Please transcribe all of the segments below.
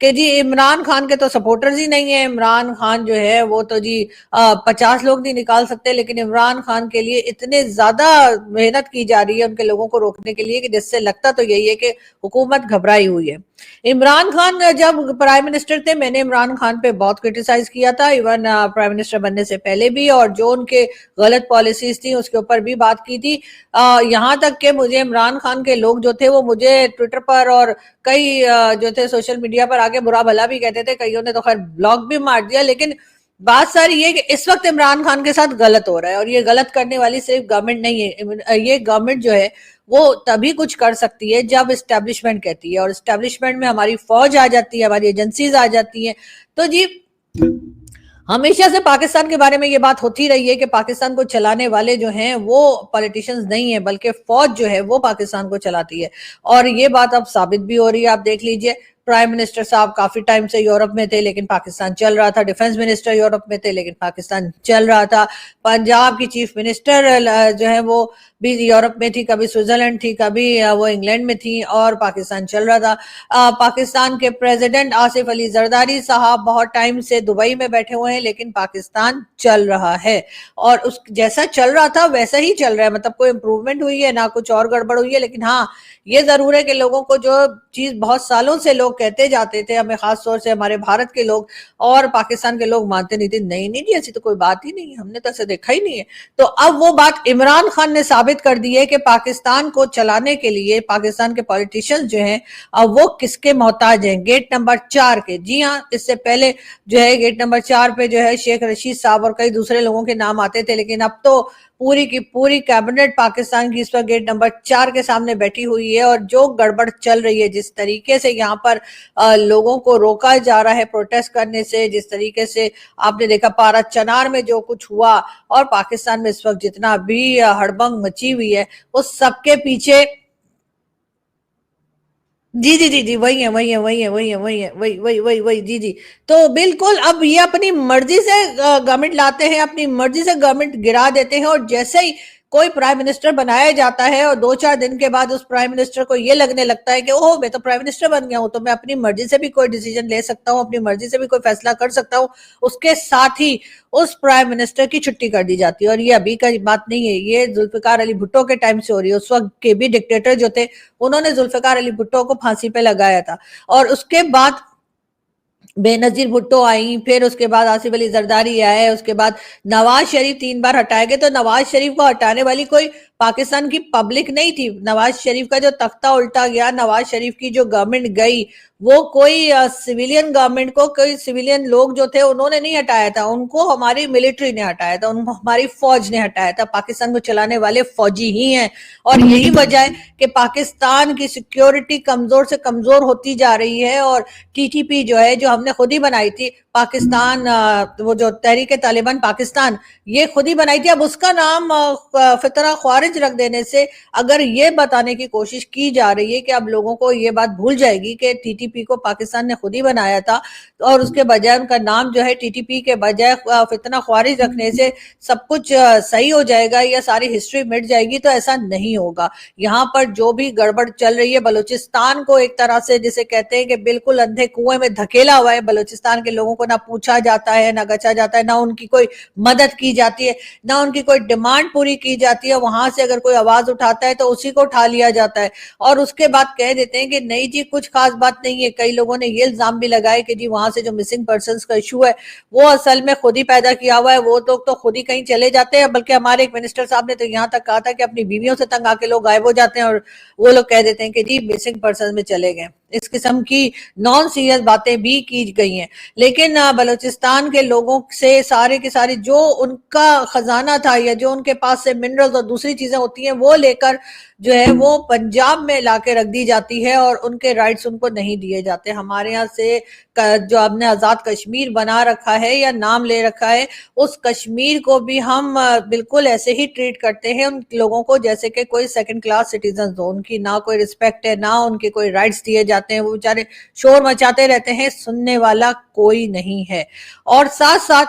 کہ جی عمران خان کے تو سپورٹرز ہی نہیں ہیں، عمران خان جو ہے وہ تو جی 50 لوگ نہیں نکال سکتے، لیکن عمران خان کے لیے اتنے زیادہ محنت کی جا رہی ہے ان کے لوگوں کو روکنے کے لیے کہ جس سے لگتا تو یہی ہے کہ حکومت گھبرائی ہوئی ہے۔ عمران خان جب پرائم منسٹر تھے، میں نے عمران خان پہ بہت کرٹیسائز کیا تھا، ایون پرائم منسٹر بننے سے پہلے بھی، اور جو ان کے غلط پالیسیز تھیں اس کے اوپر بھی بات کی تھی، یہاں تک کہ مجھے عمران خان کے لوگ جو تھے وہ مجھے ٹویٹر پر اور کئی جو تھے سوشل میڈیا پر آگے برا بھلا بھی کہتے تھے، کئیوں نے تو خیر بلاک بھی مار دیا، لیکن بات ساری یہ کہ اس وقت عمران خان کے ساتھ غلط ہو رہا ہے، اور یہ غلط کرنے والی صرف گورنمنٹ نہیں ہے، یہ گورنمنٹ جو ہے وہ تبھی کچھ کر سکتی ہے جب اسٹیبلشمنٹ کہتی ہے، اور اسٹیبلشمنٹ میں ہماری فوج آ جاتی ہے، ہماری ایجنسیز آ جاتی ہیں۔ تو جی ہمیشہ سے پاکستان کے بارے میں یہ بات ہوتی رہی ہے کہ پاکستان کو چلانے والے جو ہیں وہ پولیٹیشنز نہیں ہیں، بلکہ فوج جو ہے وہ پاکستان کو چلاتی ہے، اور یہ بات اب ثابت بھی ہو رہی ہے۔ آپ دیکھ لیجئے، پرائم منسٹر صاحب کافی ٹائم سے یورپ میں تھے لیکن پاکستان چل رہا تھا، ڈیفنس منسٹر یورپ میں تھے لیکن پاکستان چل رہا تھا، پنجاب کی چیف منسٹر جو ہے وہ بھی یورپ میں تھی، کبھی سوئٹزرلینڈ تھی، کبھی وہ انگلینڈ میں تھی، اور پاکستان چل رہا تھا۔ پاکستان کے پریزیڈنٹ آصف علی زرداری صاحب بہت ٹائم سے دبئی میں بیٹھے ہوئے ہیں لیکن پاکستان چل رہا ہے، اور اس جیسا چل رہا تھا ویسا ہی چل رہا ہے، مطلب کوئی امپروومنٹ ہوئی ہے نہ کچھ اور گڑبڑ ہوئی ہے۔ لیکن ہاں یہ ضرور ہے کہ لوگوں کو جو چیز بہت سالوں سے لوگ کہتے جاتے تھے، ہمیں خاص طور سے ہمارے بھارت کے لوگ اور پاکستان کے لوگ مانتے نہیں تھے، نہیں جی ایسی تو کوئی بات ہی نہیں ہے، ہم نے تو ایسے دیکھا ہی نہیں ہے۔ تو اب وہ بات عمران خان نے ثابت کر دی ہے کہ پاکستان کو چلانے کے لیے پاکستان کے پولیٹیشنز جو ہیں اب وہ کس کے محتاج ہیں؟ گیٹ نمبر 4 کے۔ جی ہاں، اس سے پہلے جو ہے گیٹ نمبر 4 پہ جو ہے شیخ رشید صاحب اور کئی دوسرے لوگوں کے نام آتے تھے، لیکن اب تو پوری کی پوری کیبنٹ پاکستان کی اس وقت گیٹ نمبر 4 کے سامنے بیٹھی ہوئی ہے، اور جو گڑبڑ چل رہی ہے، جس طریقے سے یہاں پر لوگوں کو روکا جا رہا ہے پروٹیسٹ کرنے سے، جس طریقے سے آپ نے دیکھا پارا چنار میں جو کچھ ہوا، اور پاکستان میں اس وقت جتنا بھی ہڑبنگ مچی ہوئی ہے، اس سب کے پیچھے جی جی جی جی وہی جی جی۔ تو بالکل اب یہ اپنی مرضی سے گورنمنٹ لاتے ہیں، اپنی مرضی سے گورنمنٹ گرا دیتے ہیں، اور جیسے ہی کوئی پرائم منسٹر بنایا جاتا ہے اور 2-4 دن کے بعد اس پرائم منسٹر کو یہ لگنے لگتا ہے کہ اوہ میں تو پرائم منسٹر بن گیا ہوں، تو میں اپنی مرضی سے بھی کوئی ڈیسیجن لے سکتا ہوں، اپنی مرضی سے بھی کوئی فیصلہ کر سکتا ہوں، اس کے ساتھ ہی اس پرائم منسٹر کی چھٹی کر دی جاتی ہے۔ اور یہ ابھی کا بات نہیں ہے، یہ ذوالفقار علی بھٹو کے ٹائم سے ہو رہی ہے۔ اس وقت کے بھی ڈکٹیٹر جو تھے انہوں نے ذوالفقار علی بھٹو کو پھانسی پہ لگایا تھا، اور اس کے بعد بے نظیر بھٹو آئیں، پھر اس کے بعد آصف علی زرداری آئے، اس کے بعد نواز شریف 3 بار ہٹائے گئے۔ تو نواز شریف کو ہٹانے والی کوئی پاکستان کی پبلک نہیں تھی، نواز شریف کا جو تختہ الٹا گیا، نواز شریف کی جو گورنمنٹ گئی، وہ کوئی سویلین گورنمنٹ کو، کوئی سویلین لوگ جو تھے انہوں نے نہیں ہٹایا تھا، ان کو ہماری ملٹری نے ہٹایا تھا، ان کو ہماری فوج نے ہٹایا تھا۔ پاکستان کو چلانے والے فوجی ہی ہیں، اور یہی وجہ ہے کہ پاکستان کی سیکیورٹی کمزور سے کمزور ہوتی جا رہی ہے، اور ٹی ٹی پی جو ہے، جو ہم نے خود ہی بنائی تھی پاکستان، وہ جو تحریک طالبان پاکستان، یہ خود ہی بنائی تھی، اب اس کا نام فتنہ خوارج رکھ دینے سے اگر یہ بتانے کی کوشش کی جا رہی ہے کہ اب لوگوں کو یہ بات بھول جائے گی کہ ٹی ٹی پی کو پاکستان نے خود ہی بنایا تھا، اور اس کے بجائے ان کا نام جو ہے ٹی ٹی پی کے بجائے فتنہ خوارج رکھنے سے سب کچھ صحیح ہو جائے گا یا ساری ہسٹری مٹ جائے گی، تو ایسا نہیں ہوگا۔ یہاں پر جو بھی گڑبڑ چل رہی ہے، بلوچستان کو ایک طرح سے جسے کہتے ہیں کہ بالکل اندھے کنویں میں دھکیلا ہوا ہے، بلوچستان کے لوگوں کو نہ پوچھا جاتا ہے، نہ گچا جاتا ہے، نہ ان کی کوئی مدد کی جاتی ہے، نہ ان کی کوئی ڈیمانڈ پوری کی جاتی ہے۔ وہاں سے اگر کوئی آواز اٹھاتا ہے تو اسی کو اٹھا لیا جاتا ہے، اور اس کے بعد کہہ دیتے ہیں کہ نہیں جی کچھ خاص بات نہیں ہے۔ کئی لوگوں نے یہ الزام بھی لگائے کہ جی وہاں سے جو مسنگ پرسنز کا ایشو ہے وہ اصل میں خود ہی پیدا کیا ہوا ہے، وہ لوگ تو خود ہی کہیں چلے جاتے ہیں، بلکہ ہمارے ایک منسٹر صاحب نے تو یہاں تک کہا تھا کہ اپنی بیویوں سے تنگ آ کے لوگ غائب ہو جاتے ہیں، اور وہ لوگ کہہ دیتے ہیں کہ جی مسنگ پرسنز میں چلے گئے۔ اس قسم کی نان سیریس باتیں بھی کی گئی ہیں، لیکن بلوچستان کے لوگوں سے سارے کے سارے جو ان کا خزانہ تھا یا جو ان کے پاس سے منرلز اور دوسری چیزیں ہوتی ہیں وہ لے کر جو ہے وہ پنجاب میں لا کے رکھ دی جاتی ہے، اور ان کے رائٹس ان کو نہیں دیے جاتے۔ ہمارے ہاں سے جو ہم نے آزاد کشمیر بنا رکھا ہے یا نام لے رکھا ہے، اس کشمیر کو بھی ہم بالکل ایسے ہی ٹریٹ کرتے ہیں ان لوگوں کو جیسے کہ کوئی سیکنڈ کلاس سٹیزنز ہو، ان کی نہ کوئی رسپیکٹ ہے، نہ ان کے کوئی رائٹس دیے جاتے ہیں، وہ بیچارے شور مچاتے رہتے ہیں، سننے والا کوئی نہیں ہے۔ اور ساتھ ساتھ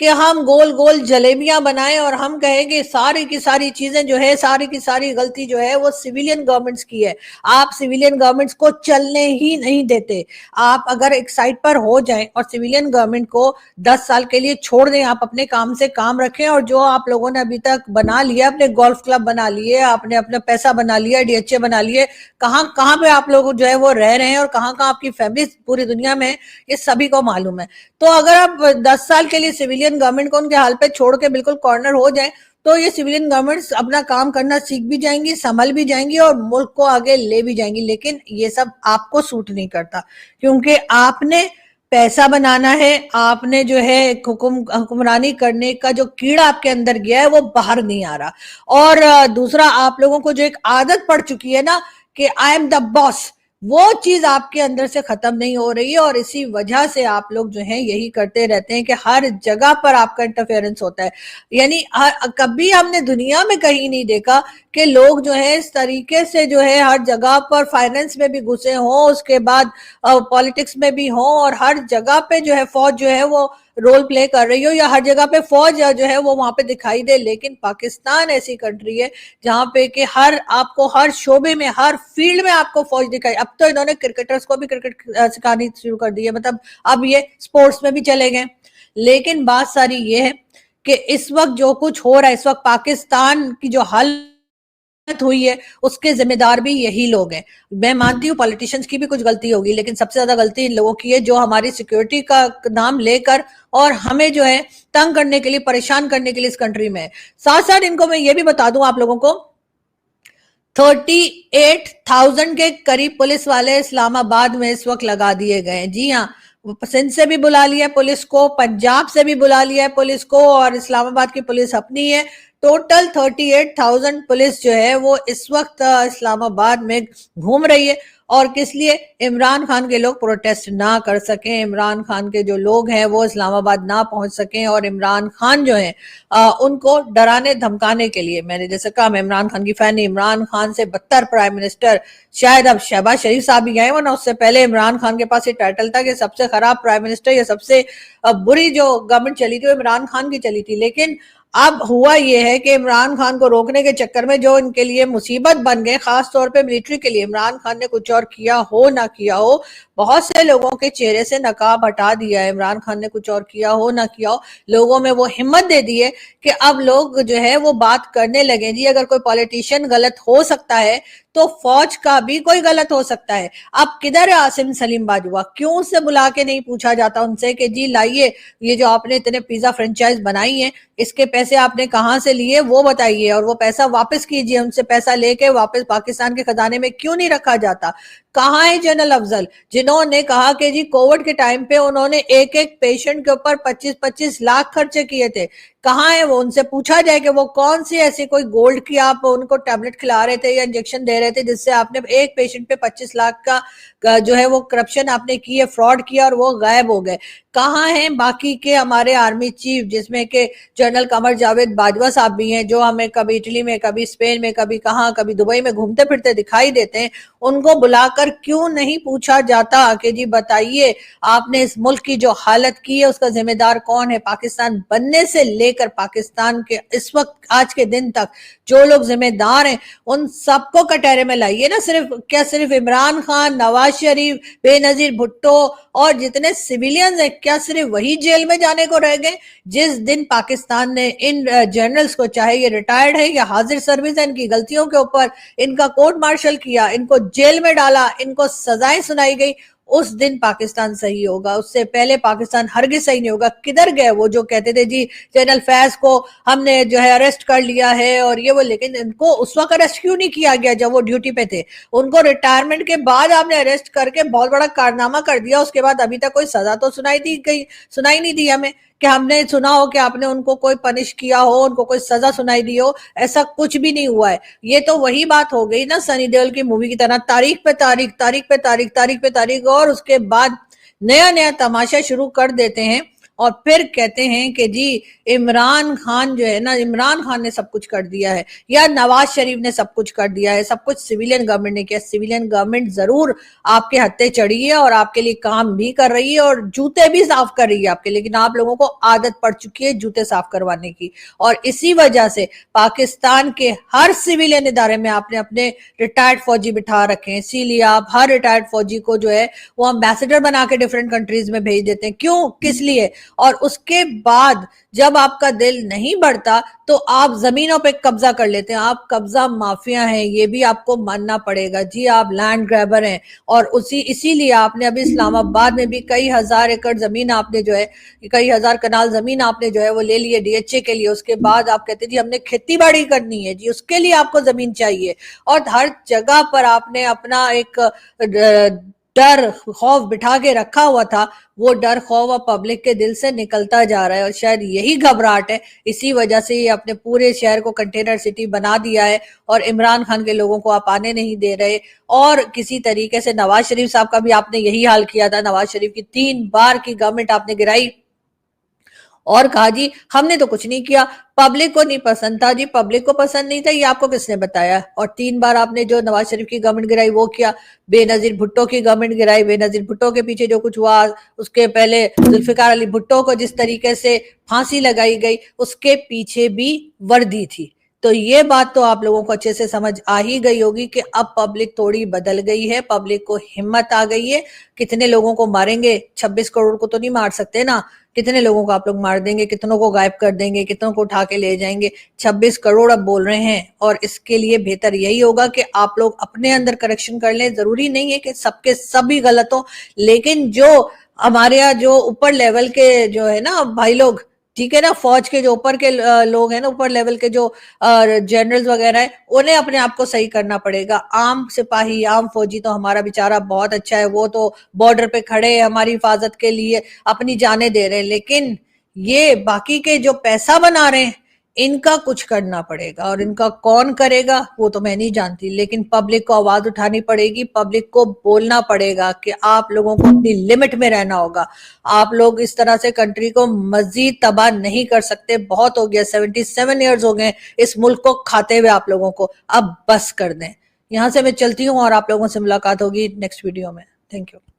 کہ ہم گول گول جلیبیاں بنائیں اور ہم کہیں کہ ساری کی ساری چیزیں جو ہے، ساری کی ساری غلطی جو ہے وہ سویلین گورنمنٹس کی ہے. آپ سویلین گورنمنٹس کو چلنے ہی نہیں دیتے. آپ اگر ایک سائٹ پر ہو جائیں اور سویلین گورنمنٹ کو 10 سال کے لیے چھوڑ دیں، آپ اپنے کام سے کام رکھیں، اور جو آپ لوگوں نے ابھی تک بنا لیا، اپنے گولف کلب بنا لیے، آپ نے اپنا پیسہ بنا لیا، ڈی ایچ اے بنا لیے، کہاں کہاں پہ آپ لوگ جو ہے وہ رہ رہے ہیں اور کہاں کہاں آپ کی فیملی پوری دنیا میں، یہ سبھی کو معلوم ہے. تو اگر آپ 10 سال کے لیے سویلین گورنمنٹ کو ان کے حال پہ چھوڑ کے بالکل کارنر ہو جائیں تو یہ سویلین گورنمنٹس اپنا کام کرنا سیکھ بھی جائیں گی، سنبھل بھی جائیں گی اور ملک کو آگے لے بھی جائیں گی. لیکن یہ سب آپ کو سوٹ نہیں کرتا، کیونکہ آپ نے پیسہ بنانا ہے، آپ نے جو ہے حکمرانی کرنے کا جو کیڑا آپ کے اندر گیا ہے وہ باہر نہیں آ رہا. اور دوسرا، آپ لوگوں کو جو ایک عادت پڑ چکی ہے نا کہ آئی ایم دا باس، وہ چیز آپ کے اندر سے ختم نہیں ہو رہی ہے، اور اسی وجہ سے آپ لوگ جو ہیں یہی کرتے رہتے ہیں کہ ہر جگہ پر آپ کا انٹرفیئرنس ہوتا ہے. یعنی کبھی ہم نے دنیا میں کہیں نہیں دیکھا کہ لوگ جو ہے اس طریقے سے جو ہے ہر جگہ پر فائننس میں بھی گھسے ہوں، اس کے بعد پالیٹکس میں بھی ہوں، اور ہر جگہ پہ جو ہے فوج جو ہے وہ رول پلے کر رہی ہو، یا ہر جگہ پہ فوج جو ہے وہ وہاں پہ دکھائی دے. لیکن پاکستان ایسی کنٹری ہے جہاں پہ کہ آپ کو ہر شعبے میں، ہر فیلڈ میں آپ کو فوج دکھائی. اب تو انہوں نے کرکٹرز کو بھی کرکٹ سکھانی شروع کر دی ہے، مطلب اب یہ سپورٹس میں بھی چلے گئے. لیکن بات ساری یہ ہے کہ اس وقت جو کچھ ہو رہا ہے، اس وقت پاکستان کی جو حالت ہوئی ہے اس کے ذمہ دار بھی یہی لوگ ہیں. میں مانتی ہوں پالیٹیشنز کی بھی کچھ غلطی ہوگی، لیکن سب سے زیادہ غلطی ان لوگوں کی ہے جو ہماری سیکیورٹی کا نام لے کر اور ہمیں جو ہے تنگ کرنے کے لیے، پریشان کرنے کے لیے اس کنٹری میں ہے. ساتھ ساتھ ان کو میں یہ بھی بتا دوں آپ لوگوں کو، 38,000 کے قریب پولیس والے اسلام آباد میں اس وقت لگا دیے گئے ہیں. جی ہاں، سندھ سے بھی بلا لیا پولیس کو، پنجاب سے بھی بلا لیا ہے پولیس کو، اور اسلام آباد کی پولیس اپنی ہے. ٹوٹل 38,000 پولیس جو ہے وہ اس وقت اسلام آباد میں گھوم رہی ہے. اور کس لیے؟ عمران خان کے لوگ پروٹیسٹ نہ کر سکیں، عمران خان کے جو لوگ ہیں وہ اسلام آباد نہ پہنچ سکیں، اور عمران خان جو ہیں ان کو ڈرانے دھمکانے کے لیے. میں نے جیسے کہا، میں عمران خان کی فین نہیں. عمران خان سے بدتر پرائم منسٹر شاید اب شہباز شریف صاحب ہی گئے، ورنہ اس سے پہلے عمران خان کے پاس یہ ٹائٹل تھا کہ سب سے خراب پرائم منسٹر یا سب سے بری جو گورنمنٹ چلی تھی وہ عمران خان کی چلی تھی. لیکن اب ہوا یہ ہے کہ عمران خان کو روکنے کے چکر میں جو ان کے لیے مصیبت بن گئے، خاص طور پہ ملٹری کے لیے، عمران خان نے کچھ اور کیا ہو نہ کیا ہو، بہت سے لوگوں کے چہرے سے نقاب ہٹا دیا ہے. عمران خان نے کچھ اور کیا ہو نہ کیا ہو، لوگوں میں وہ ہمت دے دی ہے کہ اب لوگ جو ہے وہ بات کرنے لگے. جی اگر کوئی پولیٹیشین غلط ہو سکتا ہے تو فوج کا بھی کوئی غلط ہو سکتا ہے. اب کدھر ہے عاصم سلیم باجوہ؟ کیوں سے بلا کے نہیں پوچھا جاتا ان سے کہ جی لائیے، یہ جو آپ نے اتنے پیزا فرنچائز بنائی ہیں اس کے پیسے آپ نے کہاں سے لیے وہ بتائیے، اور وہ پیسہ واپس کیجئے. ان سے پیسہ لے کے واپس پاکستان کے خزانے میں کیوں نہیں رکھا جاتا؟ کہاں ہے جنرل افضل جنہوں نے کہا کہ جی کووڈ کے ٹائم پہ انہوں نے ایک ایک پیشنٹ کے اوپر 25-25 لاکھ خرچے کیے تھے؟ کہاں ہے وہ؟ ان سے پوچھا جائے کہ وہ کون سی ایسی کوئی گولڈ کی آپ ان کو ٹیبلٹ کھلا رہے تھے یا انجیکشن دے رہے تھے جس سے آپ نے ایک پیشنٹ پہ 25 لاکھ کا جو ہے وہ کرپشن آپ نے کی ہے، فراڈ کیا، اور وہ غائب ہو گئے. کہاں ہیں باقی کے ہمارے آرمی چیف، جس میں کہ جنرل قمر جاوید باجوہ صاحب بھی ہیں، جو ہمیں کبھی اٹلی میں، کبھی اسپین میں، کبھی کہاں، کبھی دبئی میں گھومتے پھرتے دکھائی دیتے ہیں. ان کو بلا کر کیوں نہیں پوچھا جاتا کہ جی بتائیے آپ نے اس ملک کی جو حالت کی ہے اس کا ذمہ دار کون ہے؟ پاکستان بننے سے لے کر پاکستان کے اس وقت آج کے دن تک جو لوگ ذمہ دار ہیں ان سب کو کٹہرے میں لائیے نا. صرف عمران خان، نواز شریف، بے نظیر بھٹو اور جتنے سویلینز ہیں، کیا صرف وہی جیل میں جانے کو رہ گئے؟ جس دن پاکستان نے ان جنرلز کو، چاہے یہ ریٹائرڈ ہے یا حاضر سروس ہے، ان کی غلطیوں کے اوپر ان کا کورٹ مارشل کیا، ان کو جیل میں ڈالا، ان کو سزائیں سنائی گئی، اس دن پاکستان صحیح ہوگا. اس سے پہلے پاکستان ہرگز صحیح نہیں ہوگا. کدھر گئے وہ جو کہتے تھے جی جنرل فیض کو ہم نے جو ہے اریسٹ کر لیا ہے اور یہ وہ؟ لیکن ان کو اس وقت اریسٹ کیوں نہیں کیا گیا جب وہ ڈیوٹی پہ تھے؟ ان کو ریٹائرمنٹ کے بعد آپ نے اریسٹ کر کے بہت بڑا کارنامہ کر دیا، اس کے بعد ابھی تک کوئی سزا تو سنائی نہیں دی ہمیں کہ ہم نے سنا ہو کہ آپ نے ان کو کوئی پنش کیا ہو، ان کو کوئی سزا سنائی دی ہو. ایسا کچھ بھی نہیں ہوا ہے. یہ تو وہی بات ہو گئی نا سنی دیول کی مووی کی طرح، تاریخ پہ تاریخ، تاریخ پہ تاریخ، تاریخ پہ تاریخ، اور اس کے بعد نیا نیا تماشا شروع کر دیتے ہیں. اور پھر کہتے ہیں کہ جی عمران خان جو ہے نا، عمران خان نے سب کچھ کر دیا ہے یا نواز شریف نے سب کچھ کر دیا ہے، سب کچھ سویلین گورنمنٹ نے کیا۔ سویلین گورنمنٹ ضرور آپ کے ہتھے چڑھی ہے اور آپ کے لیے کام بھی کر رہی ہے اور جوتے بھی صاف کر رہی ہے آپ کے، لیکن آپ لوگوں کو عادت پڑ چکی ہے جوتے صاف کروانے کی، اور اسی وجہ سے پاکستان کے ہر سویلین ادارے میں آپ نے اپنے ریٹائرڈ فوجی بٹھا رکھے ہیں، اسی لیے آپ ہر ریٹائرڈ فوجی کو جو ہے وہ امبیسڈر بنا کے ڈیفرنٹ کنٹریز میں بھیج دیتے ہیں۔ کیوں؟ کس لیے؟ اور اس کے بعد جب آپ کا دل نہیں بڑھتا تو آپ زمینوں پہ قبضہ کر لیتے ہیں، آپ قبضہ مافیا ہیں، یہ بھی آپ کو ماننا پڑے گا۔ جی آپ لینڈ گریبر ہیں، اور اسی لیے آپ نے ابھی اسلام آباد میں بھی کئی ہزار ایکڑ زمین آپ نے جو ہے، کئی ہزار کنال زمین آپ نے جو ہے وہ لے لیے ڈی ایچ اے کے لیے۔ اس کے بعد آپ کہتے ہیں جی ہم نے کھیتی باڑی کرنی ہے، جی اس کے لیے آپ کو زمین چاہیے، اور ہر جگہ پر آپ نے اپنا ایک ڈر خوف بٹھا کے رکھا ہوا تھا، وہ ڈر خوف اب پبلک کے دل سے نکلتا جا رہا ہے، اور شاید یہی گھبراہٹ ہے، اسی وجہ سے یہ اپنے پورے شہر کو کنٹینر سٹی بنا دیا ہے، اور عمران خان کے لوگوں کو آپ آنے نہیں دے رہے۔ اور کسی طریقے سے نواز شریف صاحب کا بھی آپ نے یہی حال کیا تھا، نواز شریف کی 3 بار کی گورنمنٹ آپ نے گرائی اور کہا جی ہم نے تو کچھ نہیں کیا، پبلک کو نہیں پسند تھا۔ جی پبلک کو پسند نہیں تھا، یہ آپ کو کس نے بتایا؟ اور 3 بار آپ نے جو نواز شریف کی گورنمنٹ گرائی وہ کیا، بے نظیر بھٹو کی گورنمنٹ گرائی، بے نظیر بھٹو کے پیچھے جو کچھ ہوا، اس کے پہلے ذوالفقار علی بھٹو کو جس طریقے سے پھانسی لگائی گئی، اس کے پیچھے بھی وردی تھی۔ تو یہ بات تو آپ لوگوں کو اچھے سے سمجھ آ ہی گئی ہوگی کہ اب پبلک تھوڑی بدل گئی ہے، پبلک کو ہمت آ گئی ہے۔ کتنے لوگوں کو ماریں گے؟ 26 کروڑ کو تو نہیں مار سکتے نا، کتنے لوگوں کو آپ لوگ مار دیں گے، کتنوں کو غائب کر دیں گے، کتنوں کو اٹھا کے لے جائیں گے؟ 26 کروڑ اب بول رہے ہیں، اور اس کے لیے بہتر یہی ہوگا کہ آپ لوگ اپنے اندر کریکشن کر لیں۔ ضروری نہیں ہے کہ سب کے سب ہی غلط ہوں، لیکن جو ہمارے یہاں جو اوپر لیول کے جو ہے نا بھائی لوگ، ٹھیک ہے نا، فوج کے جو اوپر کے لوگ ہیں نا، اوپر لیول کے جو جنرلز وغیرہ ہیں، انہیں اپنے آپ کو صحیح کرنا پڑے گا۔ عام سپاہی، عام فوجی تو ہمارا بیچارہ بہت اچھا ہے، وہ تو بارڈر پہ کھڑے ہیں ہماری حفاظت کے لیے، اپنی جانیں دے رہے ہیں، لیکن یہ باقی کے جو پیسہ بنا رہے ہیں ان کا کچھ کرنا پڑے گا، اور ان کا کون کرے گا وہ تو میں نہیں جانتی، لیکن پبلک کو آواز اٹھانی پڑے گی، پبلک کو بولنا پڑے گا کہ آپ لوگوں کو اپنی لمٹ میں رہنا ہوگا۔ آپ لوگ اس طرح سے کنٹری کو مزید تباہ نہیں کر سکتے، بہت ہو گیا، 77 ایئرز ہو گئے اس ملک کو کھاتے ہوئے آپ لوگوں کو، اب بس کر دیں۔ یہاں سے میں چلتی ہوں اور آپ لوگوں سے ملاقات ہوگی نیکسٹ ویڈیو میں۔ Thank you.